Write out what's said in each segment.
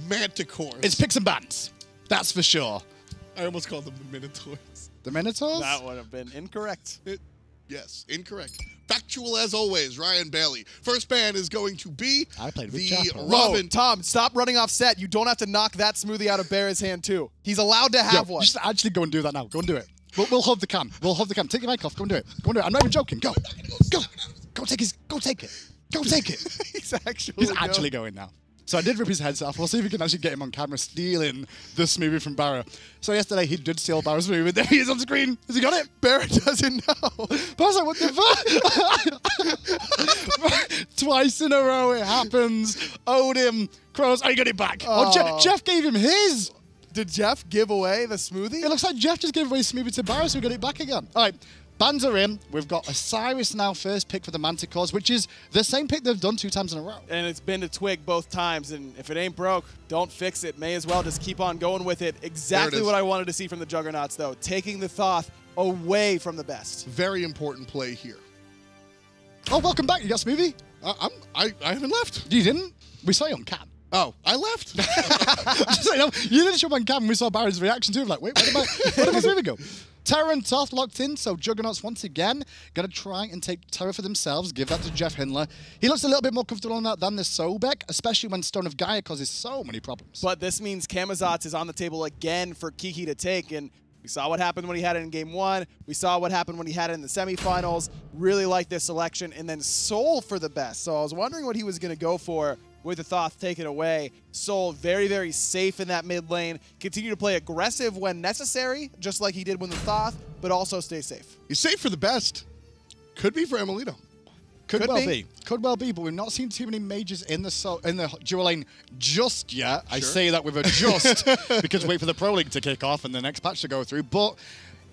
Manticores. It's picks and bans. That's for sure. I almost called them the Minotaurs. The Minotaurs? That would have been incorrect. Yes, incorrect. Factual as always, Ryan Bailey. First ban is going to be I played with the Japper. Whoa, Tom, stop running off set. You don't have to knock that smoothie out of Bear's hand, too. He's allowed to have one. Just actually go and do that now. Go and do it. We'll hold the cam. We'll hold the cam. Take your mic off. Go and do it. Go and do it. I'm not even joking. Go. Go. Go take his. Go take it. Go take it. He's actually going now. So I did rip his heads off. We'll see if we can actually get him on camera stealing the smoothie from Barra. So yesterday he did steal Barra's smoothie, but there he is on screen. Has he got it? Barra doesn't know. Barra's like, what the fuck? Twice in a row it happens. Owed him. Crows, I got it back. Oh, Jeff gave him his. Did Jeff give away the smoothie? It looks like Jeff just gave away smoothie to Barra, so we got it back again. All right. Bans are in. We've got Osiris now first pick for the Manticores, which is the same pick they've done 2 times in a row. And it's been to Twig both times, and if it ain't broke, don't fix it. May as well just keep on going with it. Exactly what I wanted to see from the Juggernauts, though. Taking the Thoth away from the best. Very important play here. Oh, welcome back. You got smoothie? I haven't left. You didn't? We saw you on cam. Oh, I left. Just like, no, you didn't show up on cam. We saw Barry's reaction too. Like, wait, where did my smoothie go? Terra and Toth locked in, so Juggernauts once again going to try and take Terra for themselves, give that to Jeff Hindler. He looks a little bit more comfortable on that than the Sobek, especially when Stone of Gaia causes so many problems. But this means Camazotz is on the table again for Kiki to take, and we saw what happened when he had it in Game 1. We saw what happened when he had it in the semifinals. Really like this selection, and then Soul for the best. So I was wondering what he was going to go for with the Thoth taken away. Soul very, very safe in that mid lane. Continue to play aggressive when necessary, just like he did with the Thoth, but also stay safe. He's safe for the best. Could be for Emilito. Could well be. Could well be, but we've not seen too many mages in the dual lane just yet. Sure. I say that with a just because wait for the Pro League to kick off and the next patch to go through. But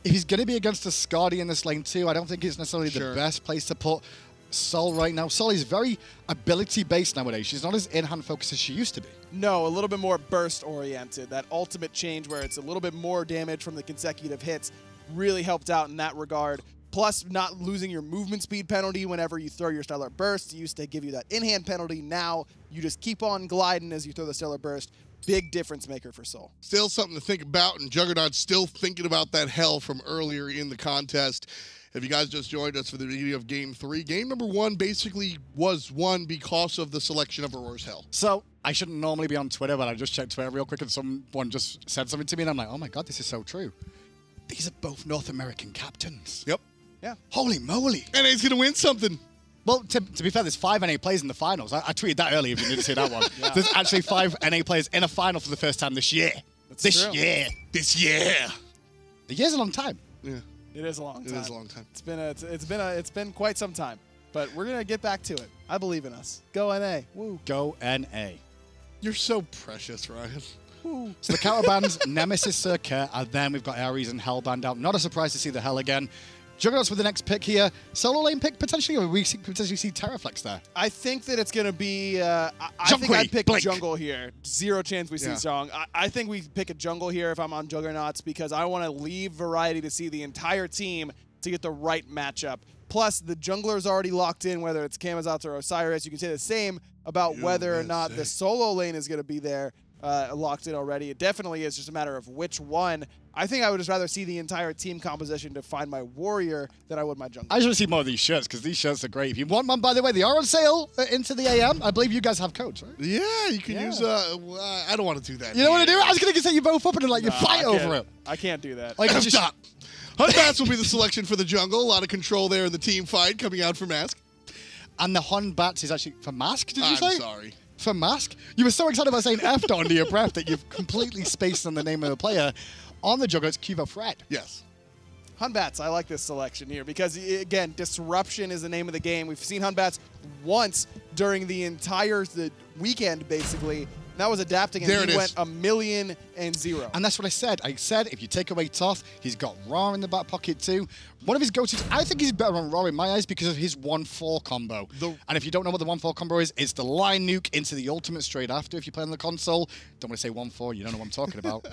if he's going to be against a Scardy in this lane too, I don't think it's necessarily the best place to put Sol right now. Sol is very ability-based nowadays. She's not as in-hand focused as she used to be. No, a little bit more burst-oriented. That ultimate change where it's a little bit more damage from the consecutive hits really helped out in that regard. Plus, not losing your movement speed penalty whenever you throw your Stellar Burst. It used to give you that in-hand penalty. Now, you just keep on gliding as you throw the Stellar Burst. Big difference maker for Sol. Still something to think about, and Juggernaut's still thinking about that hell from earlier in the contest. If you guys just joined us for the beginning of Game 3, Game number 1 basically was won because of the selection of Aurora's Hell. So, I shouldn't normally be on Twitter, but I just checked Twitter real quick and someone just said something to me, and I'm like, oh my god, this is so true. These are both North American captains. Yep. Yeah. Holy moly. NA's going to win something. Well, to be fair, there's 5 NA players in the finals. I tweeted that earlier if you didn't see that one. Yeah. There's actually 5 NA players in a final for the first time this year. That's this true. year. This year. A year's a long time. Yeah. It is a long time. It is a long time. It's been quite some time, but we're gonna get back to it. I believe in us. Go NA. Woo. Go NA. You're so precious, Ryan. Woo. So the counter bands, Nemesis, Circuit, and then we've got Ares and Hellband out. Not a surprise to see the Hell again. Juggernauts with the next pick here. Solo lane pick potentially, or we potentially see Terraflex there. I think that it's gonna be. I think I'd pick jungle here. Zero chance we see Zhong. I think we pick a jungle here if I'm on Juggernauts because I want to leave variety to see the entire team to get the right matchup. Plus, the jungler is already locked in, whether it's Camazotz or Osiris. You can say the same about whether or not the solo lane is going to be there locked in already. It definitely is just a matter of which one. I think I would just rather see the entire team composition to find my warrior than I would my jungler. I just want to see more of these shirts because these shirts are great. If you want one, by the way, they are on sale into the AM. I believe you guys have codes, right? Yeah, you can use. I don't want to do that. You don't want to do it? I was going to set you both up and like you fight over it. I can't do that. Like, stop. Hun-Bats will be the selection for the jungle. A lot of control there in the team fight coming out for Mask. And the Hun-Bats is actually for Mask, did you say? I'm sorry. For Mask? You were so excited about saying F under your breath that you've completely spaced on the name of the player. On the Juggernauts, Cuvo Fred. Yes. Hun-Bats, I like this selection here because, again, disruption is the name of the game. We've seen Hun-Bats once during the entire weekend, basically. That was adapting, and he went 1,000,000 And that's what I said. I said if you take away Toth, he's got Ra in the back pocket too. One of his go-tos, I think he's better on Ra in my eyes because of his 1-4 combo. And if you don't know what the 1-4 combo is, it's the line nuke into the ultimate straight after if you play on the console. Don't want to say 1-4, you don't know what I'm talking about.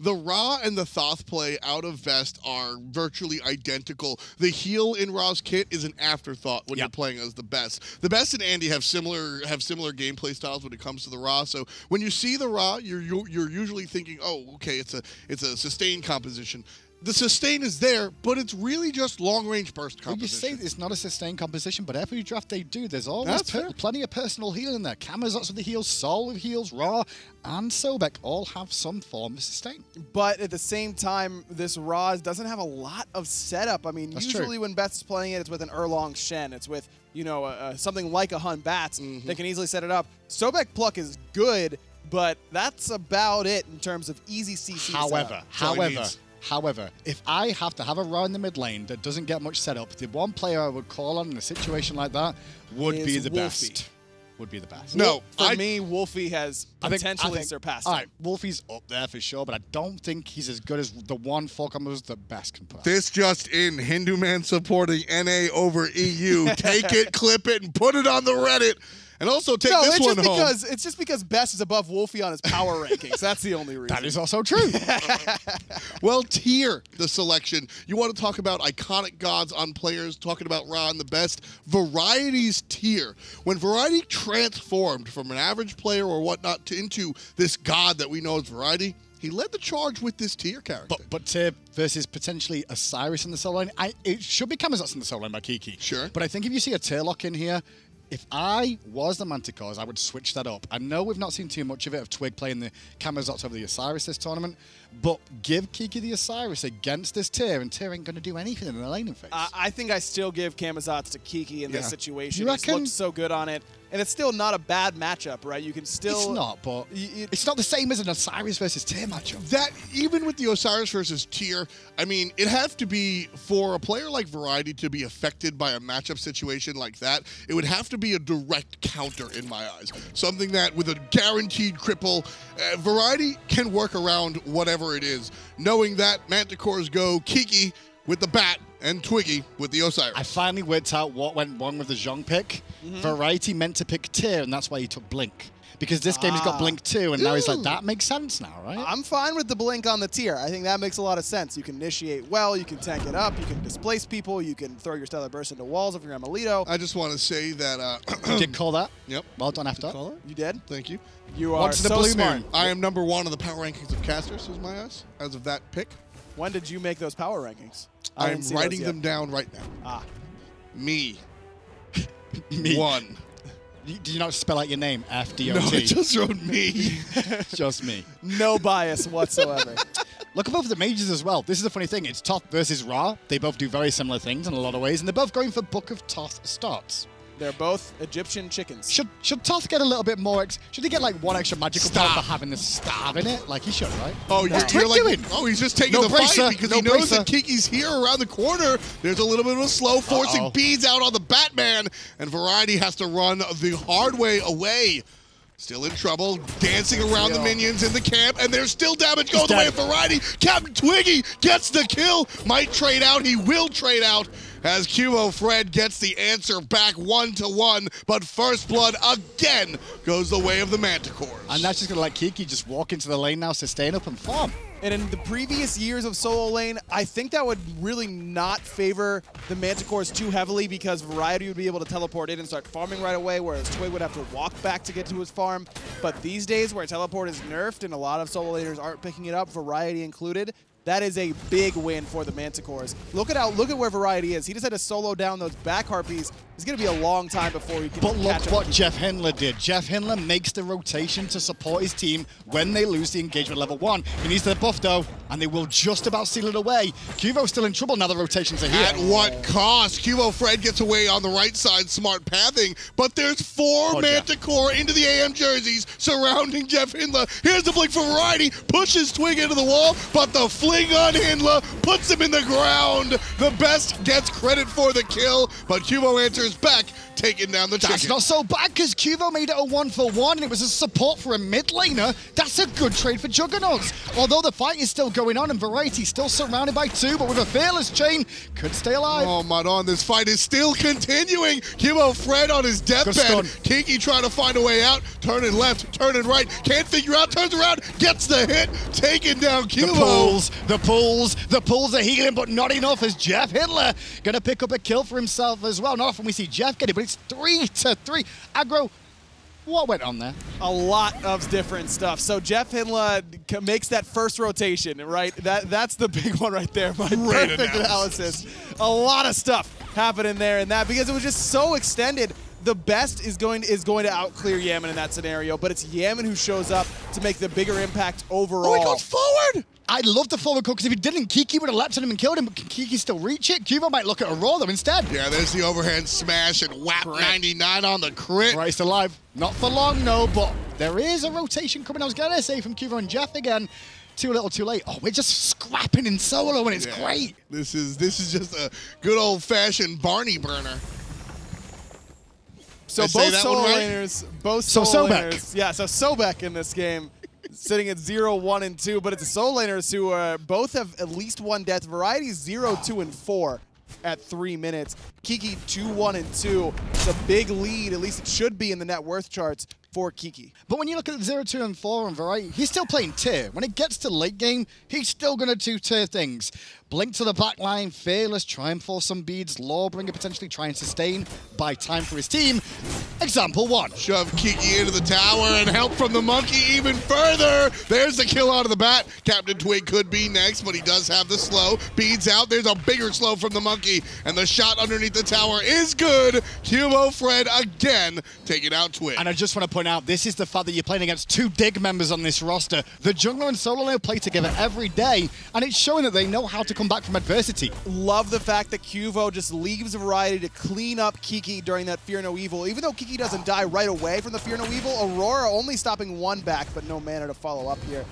The Ra and the Thoth play out of Vest are virtually identical. The heal in Ra's kit is an afterthought when you're playing as the Best. The Best and Andy have similar gameplay styles when it comes to the Ra, so when you see the Ra, you're usually thinking, oh, okay, it's a sustained composition. The sustain is there, but it's really just long-range burst composition. Well, you say it's not a sustained composition, but every draft they do, there's always plenty of personal healing there. Camazotz with the heals, Sol with heals, Ra, and Sobek all have some form of sustain. But at the same time, this Ra doesn't have a lot of setup. I mean, usually when Beth is playing it, it's with an Erlong Shen. It's with, you know, something like a Hun Bats that can easily set it up. Sobek Pluck is good, but that's about it in terms of easy CC However, if I have to have a Ra in the mid lane that doesn't get much setup, the one player I would call on in a situation like that would be the best. Would be the best. No, for me, Wolfie has potentially surpassed him. All right, Wolfie's up there for sure, but I don't think he's as good as the one 4 combos that Best can put out. This just in, Hindu Man supporting NA over EU. Take it, clip it, and put it on the Reddit. And also take this one home. It's just because Best is above Wolfie on his power rankings. That's the only reason. That is also true. Well, tier the selection. You want to talk about iconic gods on players, talking about Ra and the Best. Variety's tier. When Variety transformed from an average player or whatnot into this god that we know as Variety, he led the charge with this tier character. But tier versus potentially Osiris in the solo lane, it should be Camazotz in the solo lane by Kiki. Sure. But I think if you see a tier lock in here, if I was the Manticores, I would switch that up. I know we've not seen too much of it, of Twig playing the Camazotz over the Osiris this tournament, but give Kiki the Osiris against this tier, and tier ain't going to do anything in the laning phase. I think I still give Camazotz to Kiki in this situation. You He's looked so good on it. And it's still not a bad matchup, right? You can still... It's not, but it's not the same as an Osiris versus tier matchup. That, even with the Osiris versus tier, I mean, it has to be, for a player like Variety to be affected by a matchup situation like that, it would have to be a direct counter in my eyes. Something that, with a guaranteed cripple, Variety can work around whatever it is. Knowing that, Manticores go Kiki with the bat, and Twiggy with the Osiris. I finally worked out what went wrong with the Zhong pick. Variety meant to pick tier, and that's why he took Blink. Because this game he's got Blink too, and now he's like, that makes sense now, right? I'm fine with the Blink on the tier. I think that makes a lot of sense. You can initiate well, you can tank it up, you can displace people, you can throw your Stellar Burst into walls if you're Amelito. I just want to say that... You did call that? Yep. Well done after. You did? Thank you. You are so smart. I am #1 in the power rankings of casters, is my eyes, as of that pick. When did you make those power rankings? I am writing them down right now. Ah. Me. Me. 1. Did you not spell out your name? FDOT? No, I just wrote me. Just me. No bias whatsoever. Look above the mages as well. This is the funny thing. It's Toth versus Ra. They both do very similar things in a lot of ways, and they're both going for Book of Toth starts. They're both Egyptian chickens. Should Toth get a little bit more? Should he get like 1 extra magical power for having the stab in it? Like he should, right? Oh, What's you're like, doing? oh, he's just taking the fight because he knows that Kiki's here around the corner. There's a little bit of a slow forcing beads out on the Batman, and Variety has to run the hard way away. Still in trouble, dancing around the minions in the camp, and there's still damage going away. Variety, Captain Twiggy gets the kill. Might trade out, he will trade out, as Cubo Fred gets the answer back 1-1, but First Blood again goes the way of the Manticores. And that's just going to let Kiki just walk into the lane now, sustain up, and farm. And in the previous years of solo lane, I think that would really not favor the Manticores too heavily because Variety would be able to teleport in and start farming right away, whereas Twig would have to walk back to get to his farm. But these days, where teleport is nerfed and a lot of solo laners aren't picking it up, Variety included, that is a big win for the Manticores. Look at where Variety is. He just had to solo down those back harpies. It's going to be a long time before he can But look catch up. what Jeff Hindler did. Jeff Hindler makes the rotation to support his team when they lose the engagement level 1. He needs the buff though, and they will just about seal it away. Cubo's still in trouble now the rotations are here. At what cost? Cubo Fred gets away on the right side, smart pathing, but there's 4 Manticore into the AM jerseys surrounding Jeff Hindler. Here's the blink for Variety, pushes Twig into the wall, but the fling on Hindler puts him in the ground. The Best gets credit for the kill, but Cubo answers back, taking down the chicken. That's not so bad because Cubo made it a 1-for-1 and it was a support for a mid laner. That's a good trade for Juggernauts. Although the fight is still going on and Variety still surrounded by 2, but with a fearless chain, could stay alive. Oh, Madon, this fight is still continuing. Cubo Fred on his deathbed. Kiki trying to find a way out. Turning left, turning right. Can't figure out, turns around, gets the hit, taking down Cubo. The pulls are healing, but not enough as Jeff Hindler gonna pick up a kill for himself as well. Not often we see Jeff get it, but it's 3-3. Aggro, What went on there? A lot of different stuff. So Jeff Hindla makes that first rotation, right? That's the big one right there. My perfect analysis. A lot of stuff happening there in that because it was just so extended. The best is going to outclear Yaman in that scenario, but it's Yaman who shows up to make the bigger impact overall. Oh, he goes forward! I love the forward because if he didn't, Kiki would have leapt on him and killed him, but can Kiki still reach it? Cubo might look at a roll though instead. Yeah, there's the overhand smash and whap 99 on the crit. Right, still alive. Not for long, no, but there is a rotation coming, I was going to say, from Cubo and Jeff again. Too little, too late. Oh, we're just scrapping in solo and it's great. This is just a good old-fashioned Barney burner. So both solo laners, yeah, so Sobek in this game, sitting at 0, 1, and 2, but it's the solo laners who both have at least one death. Variety 0, 2, and 4 at 3 minutes. Kiki 2, 1, and 2. It's a big lead, at least it should be in the net worth charts for Kiki. But when you look at 0, 2, and 4 on Variety, he's still playing tier. When it gets to late game, he's still going to do tier things. Blink to the back line, Fearless, try and force some beads, Lawbringer potentially try and sustain, buy time for his team. Example 1. Shove Kiki into the tower and help from the monkey even further. There's the kill out of the bat. Captain Twig could be next, but he does have the slow. Beads out. There's a bigger slow from the monkey, and the shot underneath the tower is good. Cubo Fred again taking out Twig. And I just want to point out, this is the fact that you're playing against 2 dig members on this roster. The jungler and solo lane play together every day, and it's showing that they know how to come back from adversity. Love the fact that Cubo just leaves Variety to clean up Kiki during that Fear No Evil. Even though Kiki doesn't die right away from the Fear No Evil, Aurora only stopping 1 back, but no mana to follow up here.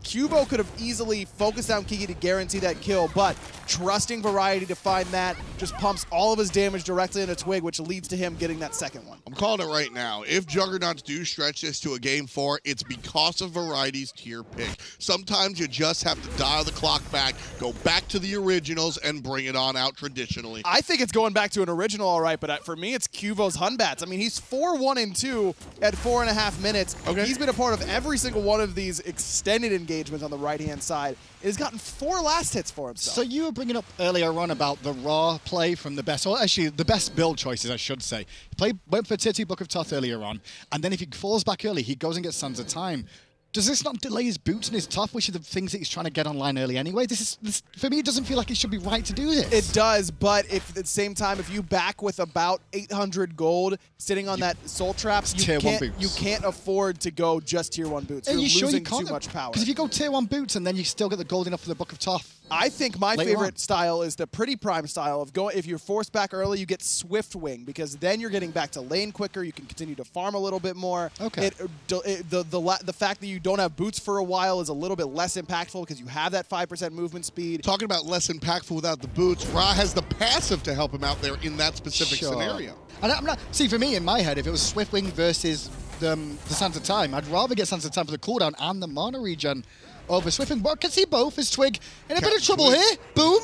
Cubo could have easily focused down Kiki to guarantee that kill, but trusting Variety to find that just pumps all of his damage directly into Twig, which leads to him getting that second one. I'm calling it right now. If Juggernauts do stretch this to a Game 4, it's because of Variety's tier pick. Sometimes you just have to dial the clock back, go back to the originals, and bring it on out traditionally. I think it's going back to an original, all right, but for me, it's Cubo's Hunbats. I mean, he's 4, 1, and 2 at 4.5 minutes. Okay. He's been a part of every single one of these extended engagements on the right-hand side. He's gotten 4 last hits for himself. So you were bringing up earlier on about the raw play from the best, or actually the best build choices, I should say. He went for Tier 2 Book of Thoth earlier on, and then if he falls back early, he goes and gets Sands of Time. Does this not delay his boots and his Thoth, which are the things that he's trying to get online early anyway? This for me, it doesn't feel like it should be right to do this. It does, but if at the same time, if you back with about 800 gold sitting on that Soul Trap, you can't afford to go just Tier 1 boots. You're losing too much power. Because if you go Tier 1 boots and then you still get the gold enough for the Book of Thoth. I think my favorite style is the Pretty Prime style of going. If you're forced back early, you get Swift Wing because then you're getting back to lane quicker. You can continue to farm a little bit more. Okay. The fact that you don't have boots for a while is a little bit less impactful because you have that 5% movement speed. Talking about less impactful without the boots, Ra has the passive to help him out there in that specific scenario. And I'm not, see, for me, in my head, if it was Swift Wing versus the Sands of Time, I'd rather get Sands of Time for the cooldown and the mana regen over Swift Wing. But I can see both as Twig in a bit of trouble here. Boom.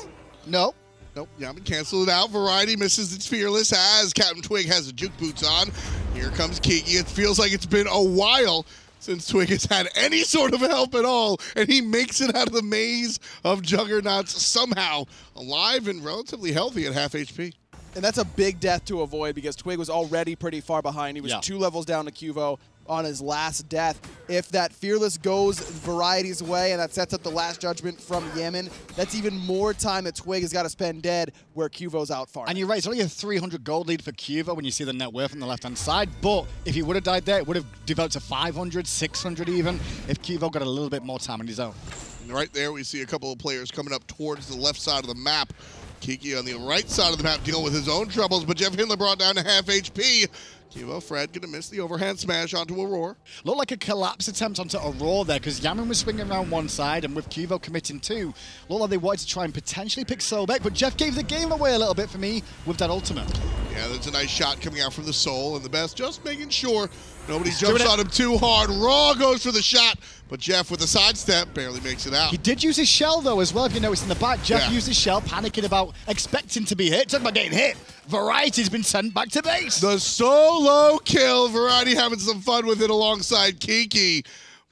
No. Nope, Yaman cancel it out. Variety misses its Fearless as Captain Twig has the juke boots on. Here comes Kiki. It feels like it's been a while since Twig has had any sort of help at all, and he makes it out of the maze of Juggernauts somehow, alive and relatively healthy at half HP. And that's a big death to avoid because Twig was already pretty far behind. He was 2 levels down to Cubo on his last death. If that Fearless goes Variety's way and that sets up the last judgment from Yaman, that's even more time that Twig has got to spend dead where Cubo's out far. And you're right, it's only a 300 gold lead for Cubo when you see the net worth on the left-hand side, but if he would have died there, it would have developed to 500, 600 even, if Cubo got a little bit more time on his own. And right there, we see a couple of players coming up towards the left side of the map. Kiki on the right side of the map dealing with his own troubles, but Jeff Hindla brought down to half HP. Cubo Fred gonna miss the overhand smash onto Aurora. Looked like a collapse attempt onto Aurora there because Yaman was swinging around one side and with Cubo committing 2, looked like they wanted to try and potentially pick Sobek, but Jeff gave the game away a little bit for me with that ultimate. Yeah, that's a nice shot coming out from the Soul, and the best just making sure nobody jumps on him too hard. Raw goes for the shot, but Jeff with a sidestep barely makes it out. He did use his shell though as well, if you noticed in the back. Jeff used his shell, panicking about expecting to be hit. Talking about getting hit. Variety's been sent back to base. The solo kill. Variety having some fun with it alongside Kiki,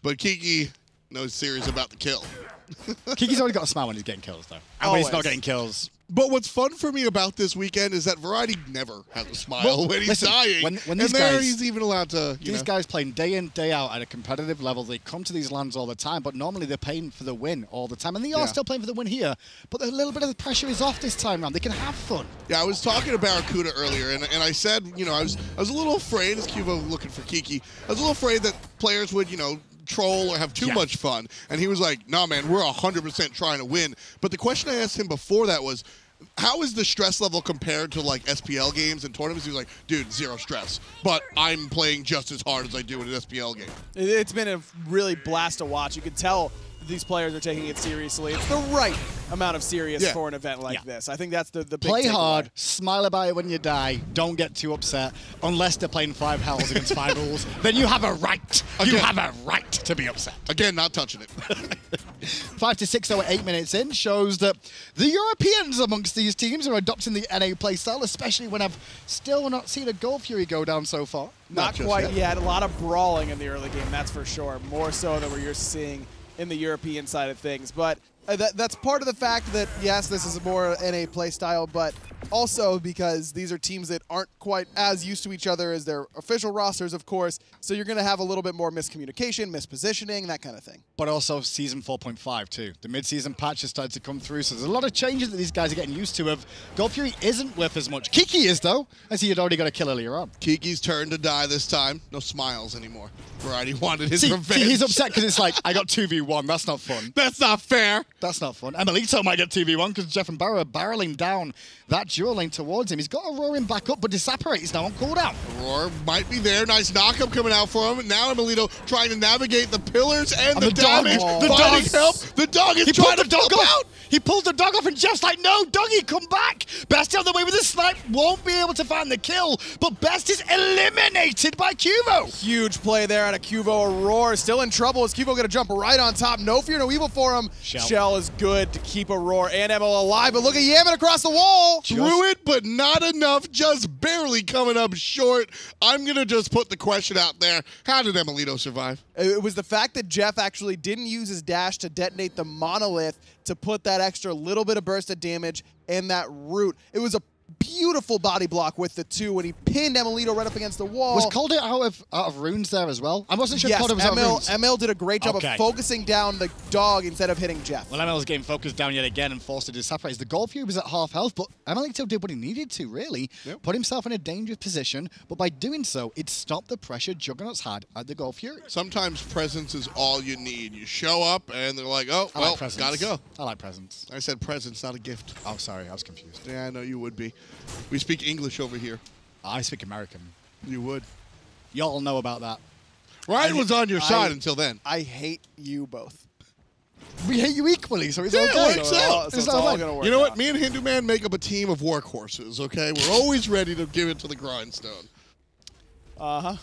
but Kiki no serious about the kill. Kiki's already got a smile when he's getting kills though. And when he's not getting kills, But what's fun for me about this weekend is that Variety never has a smile when he's dying. When these guys, he's even allowed to, these guys playing day in, day out at a competitive level, they come to these lands all the time, but normally they're playing for the win all the time. And they are still playing for the win here, but a little bit of the pressure is off this time around. They can have fun. Yeah, I was talking to Barracuda earlier, and I said, you know, I was a little afraid, as Cubo looking for Kiki, I was a little afraid that players would, you know, troll or have too much fun. And he was like, nah, man, we're 100% trying to win. But the question I asked him before that was, how is the stress level compared to like SPL games and tournaments? He was like, dude, zero stress. But I'm playing just as hard as I do in an SPL game. It's been a really blast to watch. You can tell these players are taking it seriously. It's the right amount of serious for an event like this. I think that's the big Play takeaway. hard, smile about it when you die, don't get too upset, unless they're playing 5 hells against 5 rules. Then you have a right. You have a right to be upset. Again, not touching it. 5 to 6 over 8 minutes in shows that the Europeans amongst these teams are adopting the NA playstyle, especially when I've still not seen a Gold Fury go down so far. Not quite yet. A lot of brawling in the early game, that's for sure. More so than we're used to seeing in the European side of things. But that's part of the fact that, yes, this is a more NA playstyle, but also because these are teams that aren't quite as used to each other as their official rosters, of course, so you're going to have a little bit more miscommunication, mispositioning, that kind of thing. But also Season 4.5 too. The mid-season patch has started to come through, so there's a lot of changes that these guys are getting used to of Gold Fury isn't worth as much. Kiki is, though, as he had already got a kill earlier on. Kiki's turn to die this time. No smiles anymore. Variety wanted his revenge. See, he's upset because it's like, I got 2v1. That's not fun. That's not fair. That's not fun. Emelito might get 2v1 because Jeff and Barrow are barreling down that dual lane towards him. He's got Aurora in back up, but Disapparate is now on cooldown. Aurora might be there. Nice knockup coming out for him. Now Emelito trying to navigate the pillars and the damage. The dog help. The dog is trying to dog flip out. He pulls the dog off, and Jeff's like, no, doggy, come back. Best on the way with the snipe. Won't be able to find the kill, but Best is eliminated by Cubo. Huge play there out of Cubo. Aurora still in trouble. Is Cubo going to jump right on top? No fear, no evil for him. Shell is good to keep Aurora and Emil alive, but look at Yaman across the wall. Threw it, but not enough. Just barely coming up short. I'm going to just put the question out there. How did Emelito survive? It was the fact that Jeff actually didn't use his dash to detonate the monolith to put that extra little bit of burst of damage in that root. It was a beautiful body block with the 2 when he pinned Emelito right up against the wall. Was Calder out of runes there as well? I wasn't sure if Calder was out of runes. Emil did a great job of focusing down the dog instead of hitting Jeff. Well, Emil's getting focused down yet again and forced to disapparate. The Gold Fury was at half health, but Emelito did what he needed to, really. Put himself in a dangerous position, but by doing so, it stopped the pressure Juggernauts had at the Gold Fury. Sometimes presence is all you need. You show up, and they're like, oh, well, gotta go. I like presence. I said presence, not a gift. Oh, sorry, I was confused. Yeah, I know you would be. We speak English over here. I speak American. You would. Y'all know about that. Ryan was on your side until then. I hate you both. We hate you equally, so it's okay. It works out. So it's all gonna work You know what? out. Me and Hindu Man make up a team of workhorses, okay? We're always ready to give it to the grindstone. Uh-huh.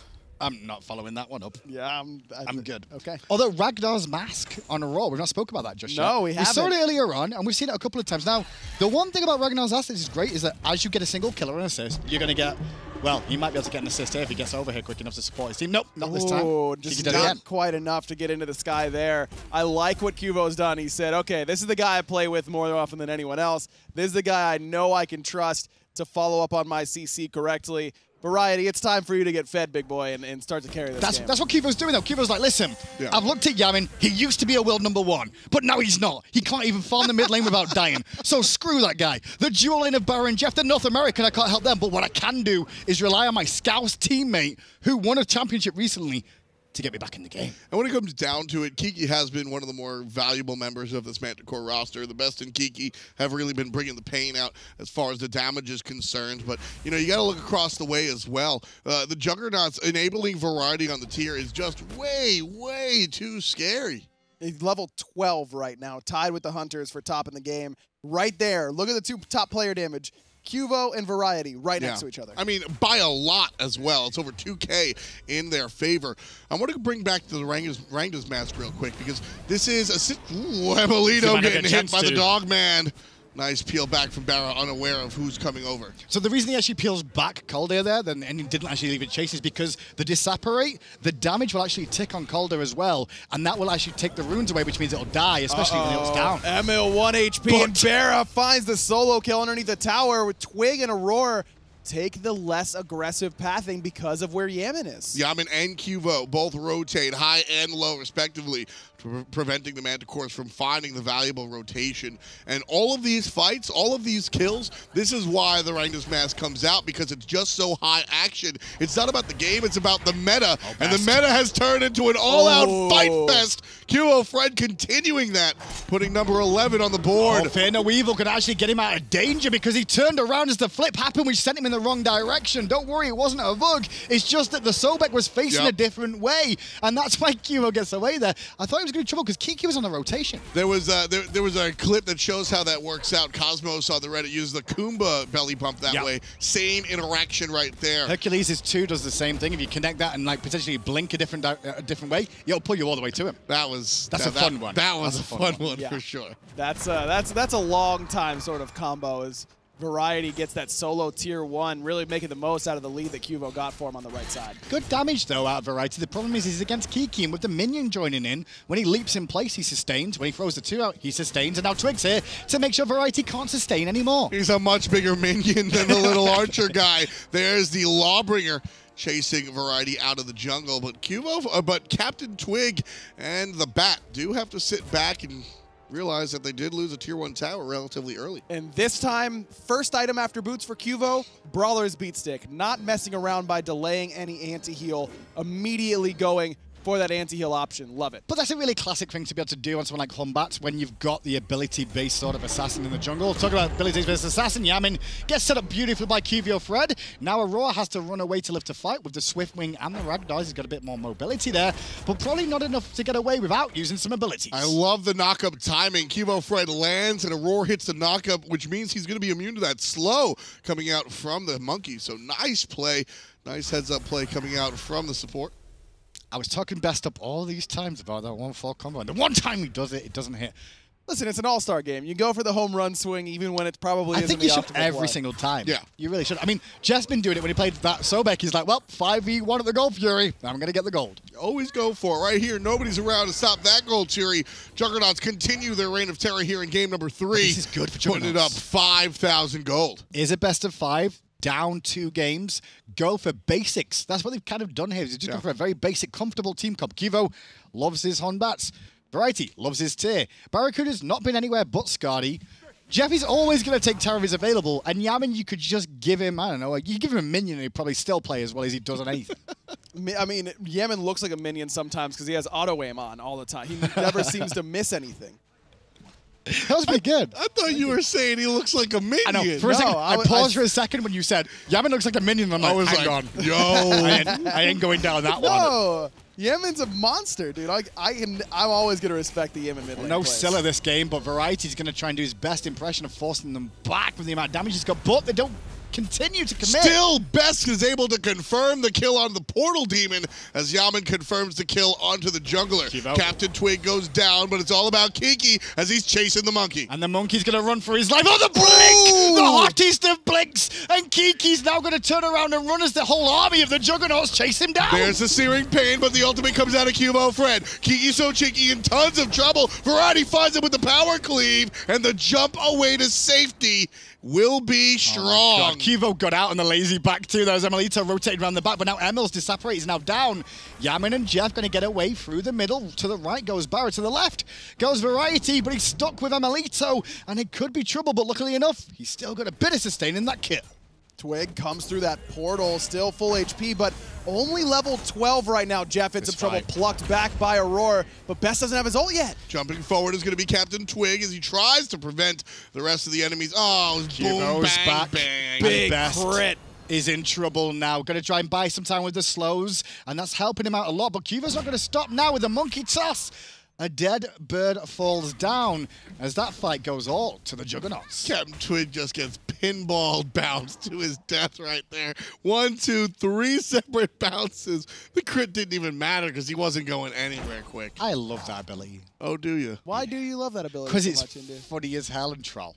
I'm not following that one up. Yeah, I'm good. Okay. Although Ragnar's mask on a Raw, we've not spoke about that just yet. No, we haven't. We saw it earlier on, and we've seen it a couple of times. Now, the one thing about Ragnar's mask that is great is that as you get a single kill or an assist, you're going to get, well, he might be able to get an assist here if he gets over here quick enough to support his team. Nope, not this time. Just not quite enough to get into the sky there. I like what Cubo's done. He said, okay, this is the guy I play with more often than anyone else. This is the guy I know I can trust to follow up on my CC correctly. Variety, it's time for you to get fed, big boy, and start to carry this game. That's what Cubo's doing, though. Cubo's like, listen, I've looked at Yamin. He used to be a world #1, but now he's not. He can't even farm the mid lane without dying. So screw that guy. The dual lane of Barrow and Jeff, they're North American. I can't help them. But what I can do is rely on my Scouse teammate who won a championship recently to get me back in the game. And when it comes down to it, Kiki has been one of the more valuable members of this Manticore roster. The best in Kiki have really been bringing the pain out as far as the damage is concerned. But, you know, you got to look across the way as well. The Juggernauts enabling Variety on the tier is just way, way too scary. He's level 12 right now, tied with the Hunters for top in the game. Right there. Look at the 2 top player damage. Cubo and Variety right next to each other. I mean, by a lot as well. It's over 2K in their favor. I want to bring back to the Rangda's mask real quick because this is a... Ooh, Emelito getting hit by the dog man. Nice peel back from Barra, unaware of who's coming over. So the reason he actually peels back Calder there and he didn't actually leave it chase is because the disapparate, the damage will actually tick on Calder as well, and that will actually take the runes away, which means it'll die, especially when it's down. Emil 1 HP, and Barra finds the solo kill underneath the tower with Twig and Aurora. Take the less aggressive pathing because of where Yaman is. Yaman and Cuvo both rotate high and low, respectively, preventing the Manticores from finding the valuable rotation. And all of these fights, all of these kills, this is why the Rangers Mask comes out, because it's just so high action. It's not about the game, it's about the meta. And the meta has turned into an all-out fight fest. Cuvo Fred continuing that, putting number 11 on the board. Fear No Evil could actually get him out of danger because he turned around as the flip happened, which sent him in the wrong direction. Don't worry, it wasn't a bug. It's just that the Sobek was facing a different way, and that's why Cuvo gets away there. I thought he was going to trouble because Kiki was on the rotation. There was a clip that shows how that works out. Cosmos on the Reddit used the Kumba belly bump that way. Same interaction right there. Hercules' 2 does the same thing. If you connect that and like potentially blink a different way, it'll pull you all the way to him. That's a fun one. That was a fun one for sure. That's a long time sort of combo as Variety gets that solo tier 1, really making the most out of the lead that Cuvo got for him on the right side. Good damage, though, out of Variety. The problem is he's against Kiki, and with the minion joining in, when he leaps in place, he sustains. When he throws the 2 out, he sustains. And now Twig's here to make sure Variety can't sustain anymore. He's a much bigger minion than the little archer guy. There's the Lawbringer chasing Variety out of the jungle. But but Captain Twig and the Bat do have to sit back and realize that they did lose a tier 1 tower relatively early. And this time, first item after boots for Cuvo, Brawler's Beat Stick. Not messing around by delaying any anti-heal, immediately going for that anti-heal option. Love it. But that's a really classic thing to be able to do on someone like Humbats when you've got the ability-based sort of assassin in the jungle. Talk about abilities-based assassin. Yaman gets set up beautifully by Cuvo Fred. Now Aurora has to run away to live to fight with the Swift Wing and the Ragdolls. He's got a bit more mobility there, but probably not enough to get away without using some abilities. I love the knock-up timing. Cuvo Fred lands and Aurora hits the knock-up, which means he's going to be immune to that slow coming out from the monkey. So nice play. Nice heads-up play coming out from the support. I was talking best up all these times about that 1-4 combo, and the one time he does it, it doesn't hit. Listen, it's an all-star game. You go for the home run swing even when it probably isn't the optimal play. I think you should every single time. Yeah. You really should. I mean, Jeff's been doing it when he played that Sobek. He's like, well, 5v1 at the Gold Fury. I'm going to get the gold. Always go for it. Right here, nobody's around to stop that Gold Fury. Juggernauts continue their reign of terror here in game number 3. This is good for Juggernauts. Putting it up 5,000 gold. Is it best of 5? Down 2 games, go for basics. That's what they've kind of done here. They've just go for a very basic, comfortable team comp. Cuvo loves his Honbats. Variety loves his tier. Barracuda's not been anywhere but Scardy. Jeff is always going to take Terror if he's available, and Yaman, you could just give him, I don't know, you give him a minion and he'd probably still play as well as he does on anything. I mean, Yaman looks like a minion sometimes because he has auto-aim on all the time. He never seems to miss anything. That was pretty good. I thought you were saying he looks like a minion. I know. For a second, I paused for a second when you said, Yaman looks like a minion. And I'm like, hang on. Yo. I ain't going down that one. No. Yaman's a monster, dude. I'm always going to respect the Yaman mid lane No plays. Scylla this game, but Variety's going to try and do his best impression of forcing them back with the amount of damage he's got, but they don't continue to commit. Still, Best is able to confirm the kill on the Portal Demon as Yaman confirms the kill onto the jungler. Cuvo. Captain Twig goes down, but it's all about Kiki as he's chasing the monkey. And the monkey's going to run for his life. Oh, the blink! Ooh. The hottest of blinks! And Kiki's now going to turn around and run as the whole army of the Juggernauts chase him down. There's the searing pain, but the ultimate comes out of Cuvo Fred. Kiki's so cheeky in tons of trouble. Variety finds him with the power cleave, and the jump away to safety will be strong. Cuvo got out on the lazy back too. There's Emilito rotating around the back, but now Emil's Disapparate is now down. Yaman and Jeff going to get away through the middle. To the right goes Barra, to the left goes Variety, but he's stuck with Emilito, and it could be trouble, but luckily enough, he's still got a bit of sustain in that kit. Twig comes through that portal, still full HP, but only level 12 right now. Jeff in some trouble, plucked back by Aurora, but Best doesn't have his ult yet. Jumping forward is going to be Captain Twig as he tries to prevent the rest of the enemies. Oh, boom, bang, back. bang. Big Best crit. Is in trouble now. Going to try and buy some time with the slows, and that's helping him out a lot, but Cuvo's not going to stop now with the monkey toss. A dead bird falls down as that fight goes all to the Juggernauts. Captain Twig just gets pinball bounced to his death right there. 1, 2, 3 separate bounces. The crit didn't even matter because he wasn't going anywhere quick. I love that ability. Oh, do you? Why do you love that ability Because so it's much, Indu? funny as hell and troll.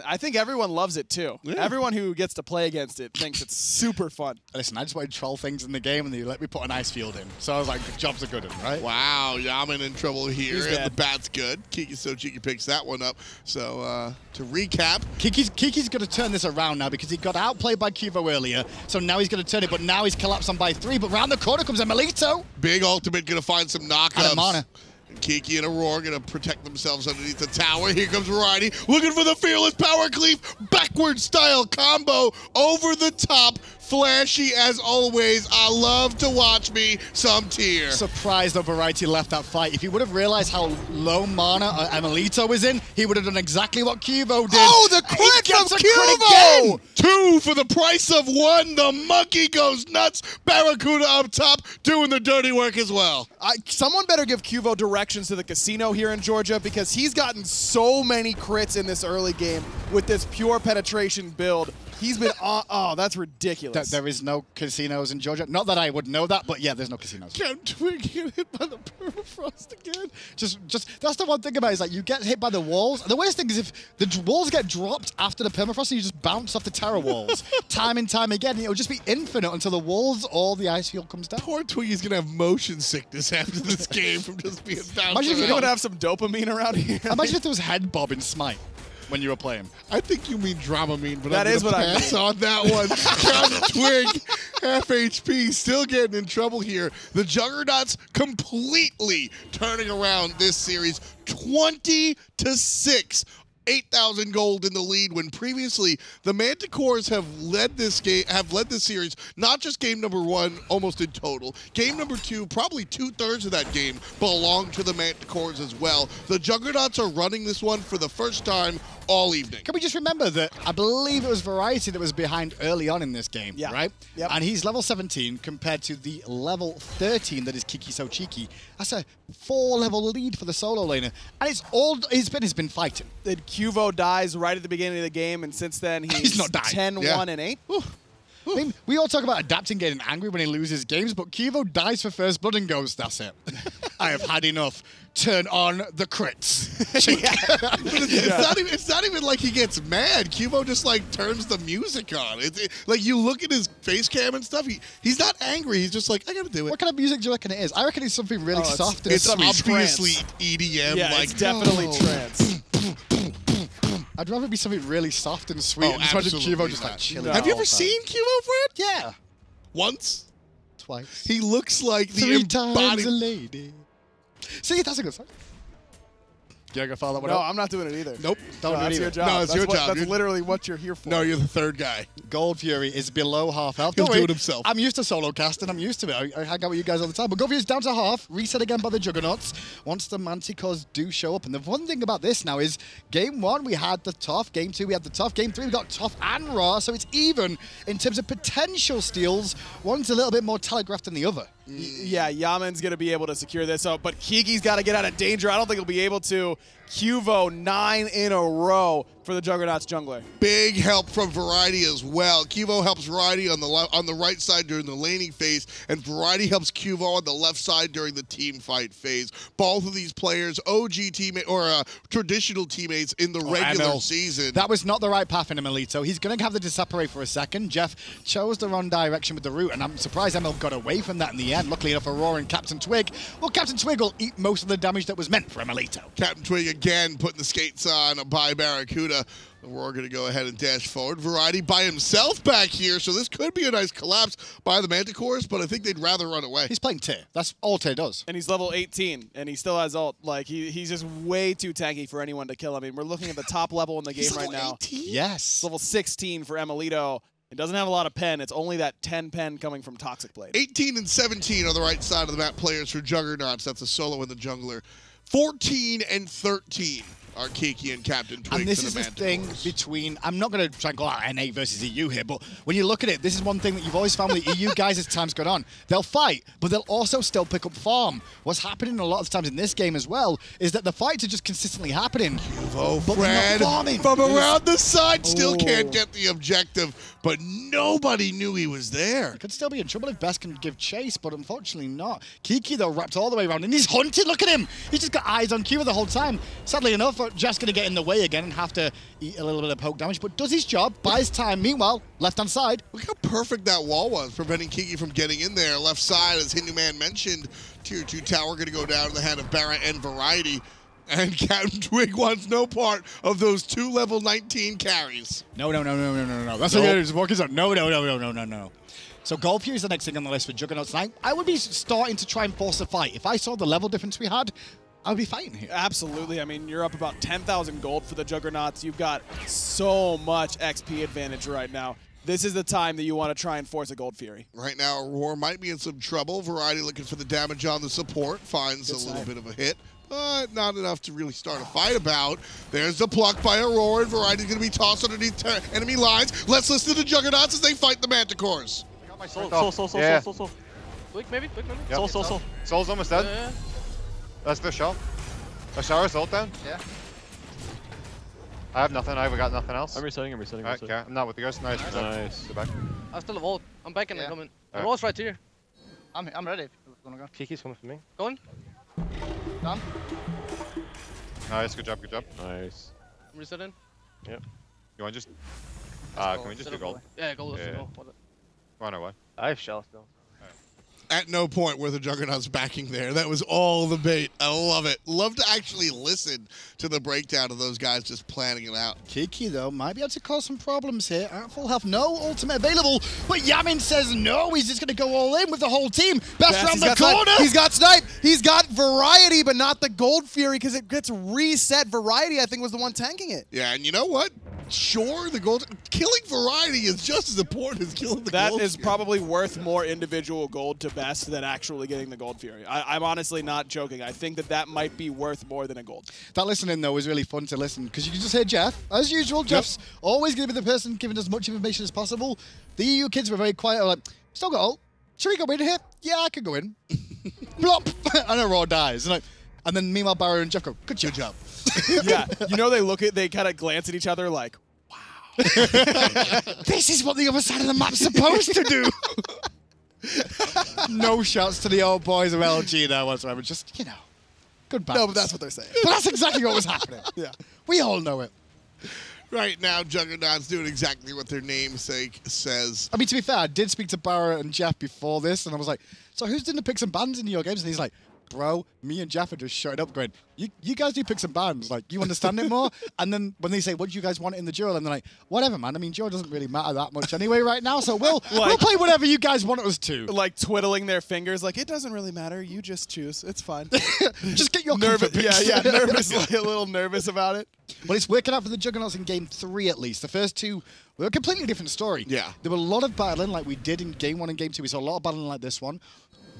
I think everyone loves it too. Yeah. Everyone who gets to play against it thinks it's super fun. Listen, I just wanted to troll things in the game, and they let me put an ice field in. So I was like, the job's a good one, right? Wow, Yaman in trouble here, He's and dead. the bat's good. Kiki So Cheeky picks that one up. So, to recap, Kiki's going to turn this around now because he got outplayed by Cuvo earlier. So now he's going to turn it, but now he's collapsed on by 3. But round the corner comes Emilito. big ultimate gonna find some Out of knockups. mana. And Kiki and Aurora gonna protect themselves underneath the tower. Here comes Variety, looking for the fearless power cleave, backward style combo over the top. Flashy as always. I love to watch me some tier. Surprised that Variety left that fight. If he would have realized how low mana Emilito was in, he would have done exactly what Cuvo did. Oh, the He crit gets from a crit again! Cuvo! 2 for the price of 1. The monkey goes nuts. Barracuda up top doing the dirty work as well. Someone better give Cuvo directions to the casino here in Georgia because he's gotten so many crits in this early game with this pure penetration build. He's been on. Oh, that's ridiculous. There is no casinos in Georgia. Not that I would know that, but yeah, there's no casinos. Captain Twig get hit by the permafrost again. Just that's the one thing about it, is like you get hit by the walls. The worst thing is if the walls get dropped after the permafrost and you just bounce off the terror walls time and time again. It'll just be infinite until the walls or the ice field comes down. Poor Twiggy's gonna have motion sickness after this game from just being bounced Imagine if You you around. don't have some dopamine around here. Imagine if there was head bob in Smite when you were playing. I think you mean Dramamine, but That I'm is gonna what I pass mean. on that one. Captain Twig, half HP, still getting in trouble here. The Juggernauts completely turning around this series, 20-6. 8,000 gold in the lead when previously the Manticores have led this series, not just game number 1 almost in total. Game number 2, probably 2/3 of that game belonged to the Manticores as well. The Juggernauts are running this one for the first time all evening. Can we just remember that I believe it was Variety that was behind early on in this game, Yeah. right? Yep. And he's level 17 compared to the level 13 that is Kiki So Cheeky. That's a 4-level lead for the solo laner. And it's all he's been fighting. Then Cuvo dies right at the beginning of the game, and since then he's not died. 10-1 and 8. I mean, we all talk about adapting, getting angry when he loses games, but Cuvo dies for first blood and goes, that's it. I have had enough. Turn on the crits. It's not even like he gets mad. Cubo just like turns the music on. Like you look at his face cam and stuff. He's not angry. He's just like, I gotta do it. What kind of music do you reckon it is? I reckon it's something really soft and It's sweet. obviously EDM. Yeah, like it's definitely trance. I'd rather be something really soft and sweet. Oh, and just imagine absolutely Cuvo just like not. chilling. No. Have you the ever whole time. seen Cubo, Fred? Yeah. Once. Twice. He looks like the 3 times embodied. a lady. See, that's a good song. You gonna follow that one No, up? I'm not doing it either. Nope. Don't do it That's either. your job. No, it's your job. That's You're- literally what you're here for. No, you're the third guy. Gold Fury is below half health. He'll Don't do worry, it himself. I'm used to solo casting. I'm used to it. I hang out with you guys all the time. But Gold Fury's down to half. Reset again by the Juggernauts. Once the Manticores do show up. And the one thing about this now is game 1 we had the tough. Game 2 we had the tough. Game 3 we got tough and raw. So it's even in terms of potential steals. One's a little bit more telegraphed than the other. Yeah, Yaman's going to be able to secure this. But Kiki's got to get out of danger. I don't think he'll be able to. Cuvo 9 in a row for the Juggernauts jungler. Big help from Variety as well. Cuvo helps Variety on the right side during the laning phase, and Variety helps Cuvo on the left side during the team fight phase. Both of these players, OG teammate or traditional teammates in the regular ML. season. That was not the right path in Emilito. He's going to have the disapparate for a second. Jeff chose the wrong direction with the route, and I'm surprised Emil got away from that in the end. Luckily enough for Aurora and Captain Twig. Well, Captain Twig will eat most of the damage that was meant for Emilito. Captain Twig again putting the skates on by Barracuda. We're going to go ahead and dash forward. Variety by himself back here, so this could be a nice collapse by the Manticores, but I think they'd rather run away. He's playing Tyr. That's all Tyr does. And he's level 18, and he still has ult. Like, he's just way too tanky for anyone to kill. I mean, we're looking at the top level in the game He's right level now. 18? Yes. It's level 16 for Emilito. It doesn't have a lot of pen. It's only that 10 pen coming from Toxic Blade. 18 and 17 on the right side of the map players for Juggernauts. That's a solo and the jungler. 14 and 13 are Kiki and Captain Twig. And this for is the the thing Manticores. between, I'm not going to try and call out NA versus EU here, but when you look at it, this is one thing that you've always found with the EU guys as time's gone on. They'll fight, but they'll also still pick up farm. What's happening a lot of times in this game as well is that the fights are just consistently happening. Oh, but Fred, they're not farming. from around the side, still can't get the objective, but nobody knew he was there. Could still be in trouble if Best can give chase, but unfortunately not. Kiki, though, wrapped all the way around, and he's hunted. Look at him. He's just got eyes on Cuba the whole time. Sadly enough, Jeff's going to get in the way again and have to eat a little bit of poke damage, but does his job, buys time. Meanwhile, left-hand side. Look how perfect that wall was, preventing Kiki from getting in there. Left side, as Hindu Man mentioned, Tier 2 tower going to go down in the hand of Barra and Variety. And Captain Twig wants no part of those 2 level 19 carries. No. That's what he's walking on. No. So Gold Fury is the next thing on the list for Juggernauts. And I would be starting to try and force a fight. If I saw the level difference we had, I would be fighting here. Absolutely. I mean, you're up about 10,000 gold for the Juggernauts. You've got so much XP advantage right now. This is the time that you want to try and force a Gold Fury. Right now, Aurora might be in some trouble. Variety looking for the damage on the support. Finds a little bit of a hit, but not enough to really start a fight about. There's the pluck by Aurora, and Variety's going to be tossed underneath enemy lines. Let's listen to the Juggernauts as they fight the Manticores. Soul. Quick, maybe. Yep. Soul. Soul's almost dead. Yeah. That's the shot. A shower, Soul down. Yeah. I have nothing. I haven't got nothing else. I'm resetting. Okay, I'm not with you guys. Nice. Go back. I still have ult. I'm back and I'm coming. Alright. Roll's right here. I'm ready. If you wanna go. Kiki's coming for me. Going. Done. Nice. Good job. Nice. I'm resetting. Yep. You want to just? Let's Can we just set do up gold? away. Yeah, gold. Let's Yeah. go. Go on our way. I have shells still. At no point were the Juggernauts backing there. That was all the bait. I love it. Love to actually listen to the breakdown of those guys just planning it out. Kiki, though, might be able to cause some problems here. At full health, no ultimate available, but Yamin says no. He's just going to go all in with the whole team. Best around the corner. He's got Snipe. He's got Variety, but not the Gold Fury because it gets reset. Variety, I think, was the one tanking it. Yeah, and you know what? Sure, the gold killing Variety is just as important as killing the gold. That is probably worth more individual gold to Best than actually getting the Gold Fury. I'm honestly not joking. I think that might be worth more than a gold. That listening, though, was really fun to listen because you can just hear Jeff. As usual, Jeff's always going to be the person giving as much information as possible. The EU kids were very quiet. Like, still got ult. Should we go in here? Yeah, I could go in. Blop! And Aurora dies. And then meanwhile, Barrow and Jeff go, good job. Yeah, you know, they kind of glance at each other like, wow. This is what the other side of the map's supposed to do. No shots to the old boys of LG there whatsoever. Just, good balance. No, but that's what they're saying. But that's exactly what was happening. Yeah. We all know it. Right now, Juggernauts doing exactly what their namesake says. I mean, to be fair, I did speak to Barra and Jeff before this, and I was like, so who's doing the picks and bans in your games? And he's like, bro, me and Jeff are just shutting up going, you guys do picks and bans. Like, you understand it more? And then when they say, what do you guys want in the duel? And they're like, whatever, man. I mean, duel doesn't really matter that much anyway right now, so we'll play whatever you guys want us to. Like twiddling their fingers like, it doesn't really matter. You just choose. It's fine. Just get your nervous. comfort picks. Yeah, nervous, like a little nervous about it. But it's working out for the Juggernauts in Game 3 at least. The first two were a completely different story. Yeah. There were a lot of battling like we did in Game 1 and Game 2. We saw a lot of battling like this one.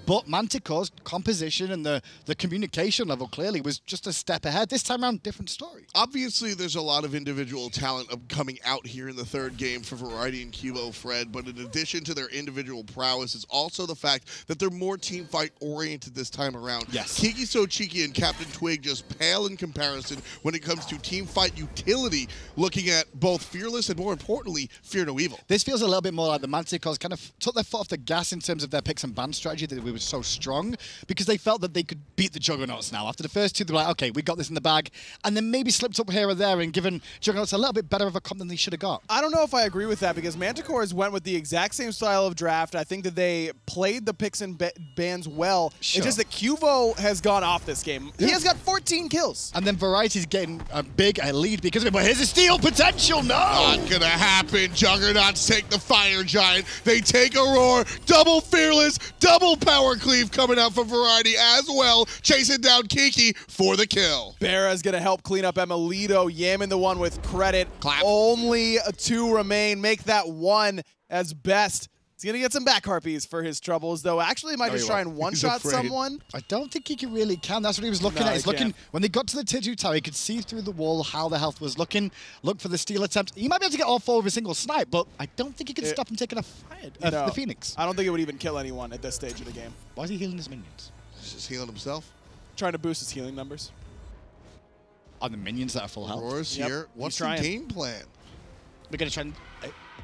But Manticore's composition and the communication level clearly was just a step ahead. This time around, different story. Obviously, there's a lot of individual talent coming out here in the third game for Variety and Cubo Fred, but in addition to their individual prowess is also the fact that they're more team fight oriented this time around. Yes. Kiki So Cheeky and Captain Twig just pale in comparison when it comes to team fight utility, looking at both Fearless and, more importantly, Fear No Evil. This feels a little bit more like the Manticores kind of took their foot off the gas in terms of their picks and ban strategy that we were so strong because they felt that they could beat the Juggernauts now. After the first two, they were like, okay, we got this in the bag, and then maybe slipped up here or there and given Juggernauts a little bit better of a comp than they should have got. I don't know if I agree with that because Manticores went with the exact same style of draft. I think that they played the picks and bans well. Sure. It's just that Cubo has gone off this game. Yeah. He has got 14 kills. And then Variety's getting a big lead because of it, but here's a steal potential. No! Not gonna happen. Juggernauts take the Fire Giant. They take Aurora. Double Fearless, double Power Cleave coming out for Variety as well. Chasing down Kiki for the kill. Barra's gonna help clean up Emilito. Yamin the one with credit. Clap. Only two remain. Make that one as Best He's going to get some back harpies for his troubles, though. Actually, he might just try and one-shot someone. I don't think he really can. That's what he was looking at. He's looking, when they got to the Tier 2 tower, he could see through the wall how the health was looking, look for the steal attempt. He might be able to get all 4 with a single snipe, but I don't think he can stop him taking a fight. The Phoenix. I don't think it would even kill anyone at this stage of the game. Why is he healing his minions? He's just healing himself. Trying to boost his healing numbers. On the minions that are full health. Aurora's here. What's the game plan? We're going to try and...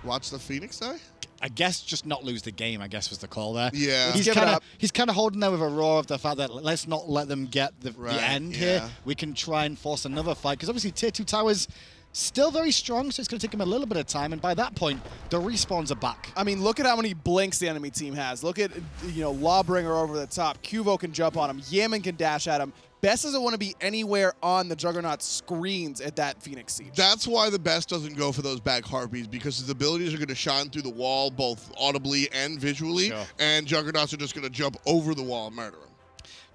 Watch the Phoenix die? I guess just not lose the game, I guess was the call there. Yeah. He's kind of holding there with a roar of the fact that let's not let them get the end here. We can try and force another fight, because obviously Tier 2 towers still very strong, so it's going to take him a little bit of time, and by that point, the respawns are back. I mean, look at how many blinks the enemy team has. Look at, Lawbringer over the top. Cuvo can jump on him. Yaman can dash at him. Best doesn't want to be anywhere on the Juggernaut screens at that Phoenix Siege. That's why the Best doesn't go for those back harpies, because his abilities are going to shine through the wall, both audibly and visually, and Juggernauts are just going to jump over the wall and murder him.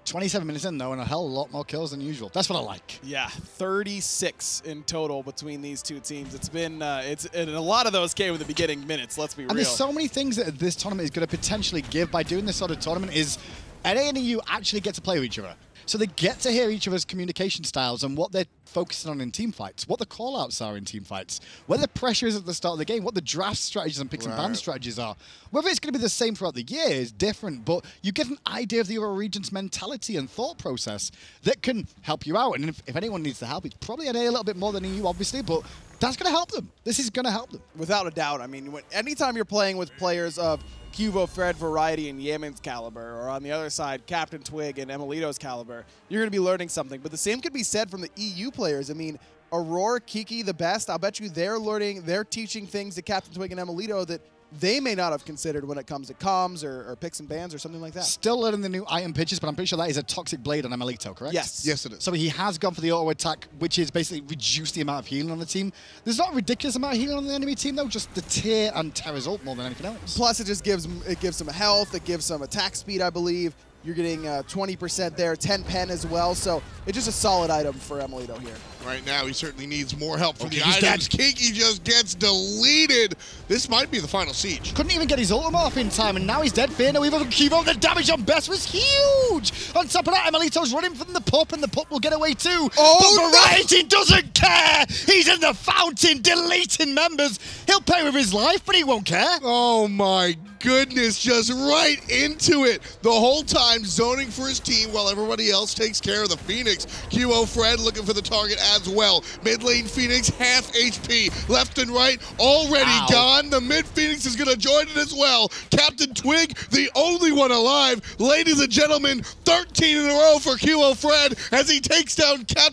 27 minutes in, though, and a hell of a lot more kills than usual. That's what I like. Yeah, 36 in total between these two teams. It's been, and a lot of those came in the beginning minutes, let's be real. And there's so many things that this tournament is going to potentially give by doing this sort of tournament is NA and EU actually get to play with each other. So they get to hear each other's communication styles and what they're focusing on in team fights, what the call-outs are in team fights, where the pressure is at the start of the game, what the draft strategies and picks and ban strategies are. Whether it's going to be the same throughout the year is different, but you get an idea of the other region's mentality and thought process that can help you out. And if anyone needs the help, it's probably NA a little bit more than EU, obviously, but that's going to help them. This is going to help them. Without a doubt. I mean, anytime you're playing with players of Cuvo, Fred, Variety, and Yaman's caliber, or on the other side, Captain Twig and Emilito's caliber, you're going to be learning something. But the same could be said from the EU players. I mean, Aurora, Kiki, the Best, I'll bet you they're teaching things to Captain Twig and Emilito that they may not have considered when it comes to comms or picks and bans or something like that. Still learning the new item pitches, but I'm pretty sure that is a Toxic Blade on Emilito, correct? Yes. Yes, it is. So he has gone for the auto attack, which is basically reduce the amount of healing on the team. There's not a ridiculous amount of healing on the enemy team, though, just the tier and Terra's ult more than anything else. Plus, it just gives some health, it gives some attack speed, I believe. You're getting 20% there, 10 pen as well, so it's just a solid item for Emilito here. Right now, he certainly needs more help from the items. Kiki just gets deleted. This might be the final siege. Couldn't even get his ultimate off in time, and now he's dead. Fear no evil from Cuvo. The damage on Best was huge. On top of that, Emilito's running from the pup, and the pup will get away too. Oh, but Variety doesn't care. He's in the fountain, deleting members. He'll pay with his life, but he won't care. Oh my goodness, just right into it. The whole time zoning for his team while everybody else takes care of the Phoenix. QO Fred looking for the target as well. Mid lane Phoenix, half HP. Left and right, already gone. The mid Phoenix is going to join it as well. Captain Twig, the only one alive. Ladies and gentlemen, 13 in a row for QO Fred as he takes down Captain